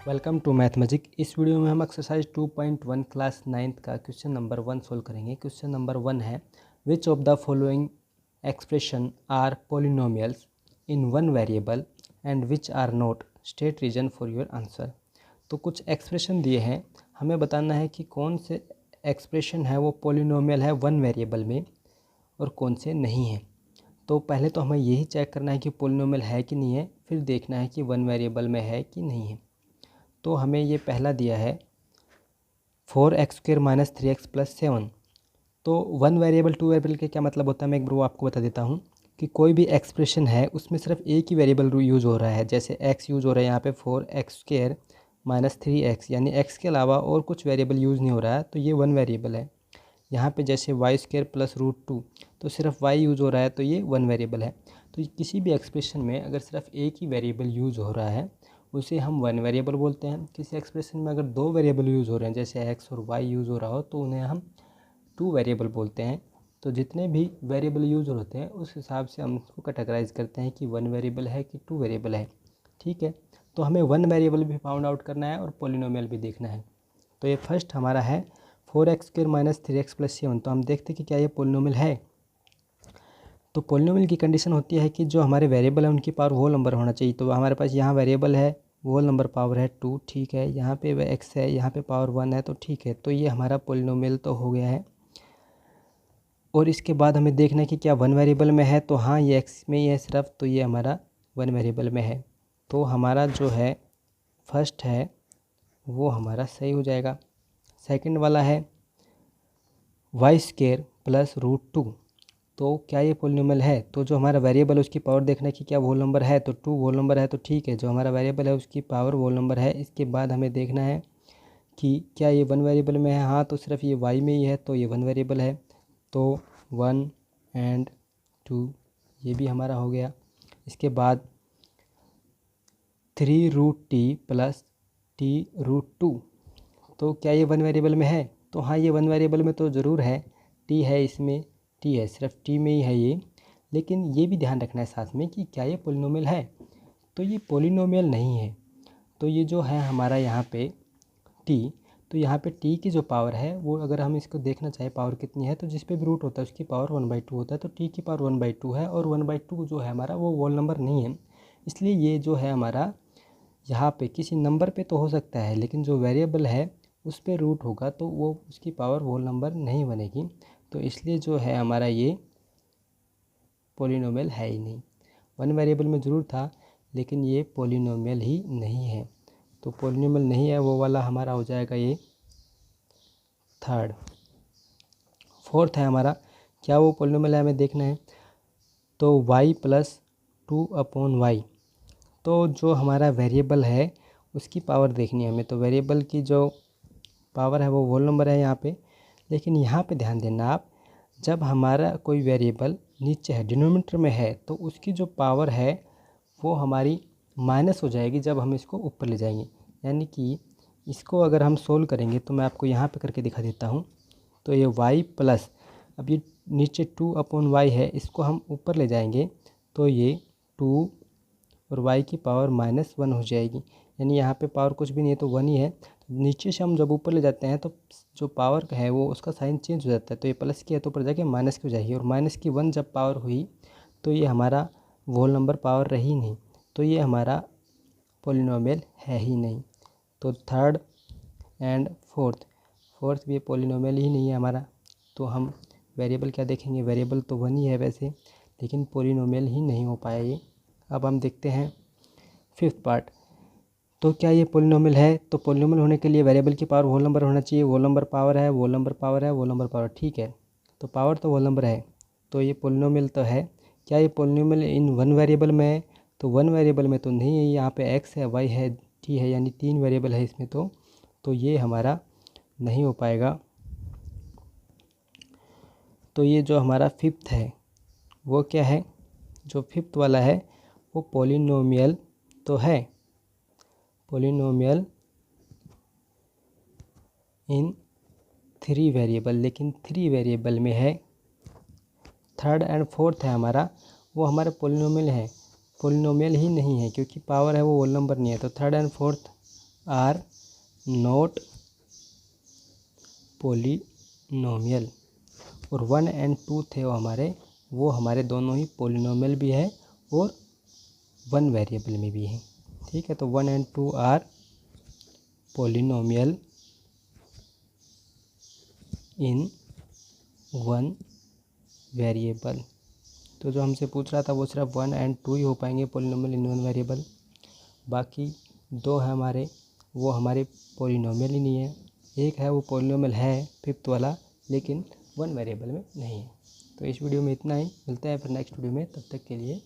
Welcome to math magic. इस video में हम एक्सरसाइज 2.1 क्लास 9th का क्वेश्चन नंबर 1 सोल्व करेंगे। क्वेश्चन नंबर 1 है which of the following expression are polynomials in one variable and which are not, state reason for your answer. तो कुछ expression दिए हैं, हमें बताना है कि कौन से एक्सप्रेशन है वो पोलिनोमियल है वन वेरिएबल में और कौन से नहीं है। तो पहले तो हमें यही चेक करना है कि पोलिनोमियल है कि नहीं है, फिर देखना है कि वन वेरिएबल में है कि नहीं है। तो हमें ये पहला दिया है 4x² - 3x + 7। तो वन वेरिएबल टू वेरिएबल के क्या मतलब होता है, मैं एक बार वो आपको बता देता हूँ कि कोई भी एक्सप्रेशन है उसमें सिर्फ एक ही वेरिएबल यूज़ हो रहा है। जैसे x यूज़ हो रहा है यहाँ पे 4x² - 3x, यानी x के अलावा और कुछ वेरिएबल यूज़ नहीं हो रहा है, तो ये वन वेरिएबल है। यहाँ पे जैसे y² + √2, तो सिर्फ y यूज़ हो रहा है, तो ये वन वेरिएबल है। तो किसी भी एक्सप्रेशन में अगर सिर्फ एक ही वेरिएबल यूज़ हो रहा है उसे हम वन वेरिएबल बोलते हैं। किसी एक्सप्रेशन में अगर दो वेरिएबल यूज़ हो रहे हैं, जैसे x और y यूज़ हो रहा हो, तो उन्हें हम टू वेरिएबल बोलते हैं। तो जितने भी वेरिएबल यूज़ होते हैं उस हिसाब से हम उसको कैटेगराइज करते हैं कि वन वेरिएबल है कि टू वेरिएबल है। ठीक है, तो हमें वन वेरिएबल भी फाउंड आउट करना है और पोलिनोमियल भी देखना है। तो ये फर्स्ट हमारा है 4x² - 3x + 7। तो हम देखते हैं कि क्या ये पोलिनोमियल है। तो पोलिनोमियल की कंडीशन होती है कि जो हमारे वेरिएबल है उनकी पावर होल नंबर होना चाहिए। तो हमारे पास यहाँ वेरिएबल है, होल नंबर पावर है 2, ठीक है। यहाँ पे x है, यहाँ पे पावर 1 है, तो ठीक है। तो ये हमारा पोलिनोमियल तो हो गया है। और इसके बाद हमें देखना है कि क्या वन वेरिएबल में है। तो हाँ, ये x में ही है सिर्फ, तो ये हमारा वन वेरिएबल में है। तो हमारा जो है फर्स्ट है वो हमारा सही हो जाएगा। सेकंड वाला है y² + √2। तो क्या ये पोलिनोमियल है। तो जो हमारा वेरिएबल है उसकी पावर देखना है कि क्या होल नंबर है। तो 2 होल नंबर है, तो ठीक है। जो हमारा वेरिएबल है उसकी पावर होल नंबर है। इसके बाद हमें देखना है कि क्या ये वन वेरिएबल में है। हाँ, तो सिर्फ ये y में ही है, तो ये वन वेरिएबल है। तो 1 एंड 2 ये भी हमारा हो गया। इसके बाद 3√t + t√2। तो क्या ये वन वेरिएबल में है। तो हाँ, ये वन वेरिएबल में तो ज़रूर है। t है, इसमें t है, सिर्फ t में ही है ये। लेकिन ये भी ध्यान रखना है साथ में कि क्या ये पोलिनोमियल है। तो ये पोलिनोमियल नहीं है। तो ये जो है हमारा यहाँ पे t, तो यहाँ पे t की जो पावर है वो अगर हम इसको देखना चाहें पावर कितनी है, तो जिस पे भी रूट होता है उसकी पावर 1/2 होता है। तो t की पावर 1/2 है, और 1/2 जो है हमारा वो होल नंबर नहीं है। इसलिए ये जो है हमारा यहाँ पे किसी नंबर पे तो हो सकता है, लेकिन जो वेरिएबल है उस पे रूट होगा तो वो उसकी पावर होल नंबर नहीं बनेगी। तो इसलिए जो है हमारा ये पोलिनोमियल है ही नहीं। वन वेरिएबल में ज़रूर था, लेकिन ये पोलिनोमियल ही नहीं है। तो पोलिनोमियल नहीं है वो वाला हमारा हो जाएगा ये थर्ड। फोर्थ है हमारा, क्या वो पोलिनोमियल है हमें देखना है। तो y + 2/y। तो जो हमारा वेरिएबल है उसकी पावर देखनी है हमें। तो वेरिएबल की जो पावर है वो होल नंबर है यहाँ पे। लेकिन यहाँ पे ध्यान देना आप, जब हमारा कोई वेरिएबल नीचे है, डिनोमिनेटर में है, तो उसकी जो पावर है वो हमारी माइनस हो जाएगी जब हम इसको ऊपर ले जाएंगे। यानी कि इसको अगर हम सोल्व करेंगे, तो मैं आपको यहाँ पे करके दिखा देता हूँ। तो ये y प्लस, अब ये नीचे 2/y है, इसको हम ऊपर ले जाएंगे तो ये 2 और y की पावर -1 हो जाएगी। यानी यहाँ पे पावर कुछ भी नहीं है, तो 1 ही है। नीचे से हम जब ऊपर ले जाते हैं तो जो पावर है वो उसका साइन चेंज हो जाता है। तो ये प्लस की है तो ऊपर जाके माइनस की हो जाएगी, और माइनस की 1 जब पावर हुई तो ये हमारा होल नंबर पावर रही नहीं। तो ये हमारा पोलिनोमियल है ही नहीं। तो थर्ड एंड फोर्थ भी पोलिनोमियल ही नहीं है हमारा। तो हम वेरिएबल क्या देखेंगे, वेरिएबल तो 1 ही है वैसे, लेकिन पोलिनोमियल ही नहीं हो पाया ये। अब हम देखते हैं फिफ्थ पार्ट। तो क्या ये पोलिनोमियल है। तो पोलिनोमियल होने के लिए वेरिएबल की पावर होल नंबर होना चाहिए। होल नंबर पावर है, होल नंबर पावर है, होल नंबर पावर, ठीक है। तो पावर तो होल नंबर है, तो ये पोलिनोमियल तो है। क्या ये पोलिनोमियल इन वन वेरिएबल में है। तो वन वेरिएबल में तो नहीं है। यहाँ पे x है, y है, t है, यानी 3 वेरिएबल है इसमें। तो ये हमारा नहीं हो पाएगा। तो ये जो हमारा फिफ्थ है वो क्या है, जो फिफ्थ वाला है वो पोलिनोमियल तो है, पोलिनोमियल इन 3 वेरिएबल, लेकिन 3 वेरिएबल में है। थर्ड एंड फोर्थ है हमारा, वो हमारे पोलिनोमियल है, पोलिनोमियल ही नहीं है, क्योंकि पावर है वो होल नंबर नहीं है। तो third and fourth are not polynomial. और 1 एंड 2 थे वो हमारे दोनों ही पॉलिनोमियल भी है और 1 वेरिएबल में भी है। ठीक है, तो 1 and 2 are polynomial in 1 variable. तो जो हमसे पूछ रहा था वो सिर्फ 1 एंड 2 ही हो पाएंगे पॉलिनोमियल इन 1 वेरिएबल। बाकी 2 है वो हमारे पॉलिनोमियल ही नहीं है। एक है वो पॉलिनोमियल है 5th वाला, लेकिन 1 वेरिएबल में नहीं है। तो इस वीडियो में इतना ही, मिलते हैं फिर नेक्स्ट वीडियो में, तब तक के लिए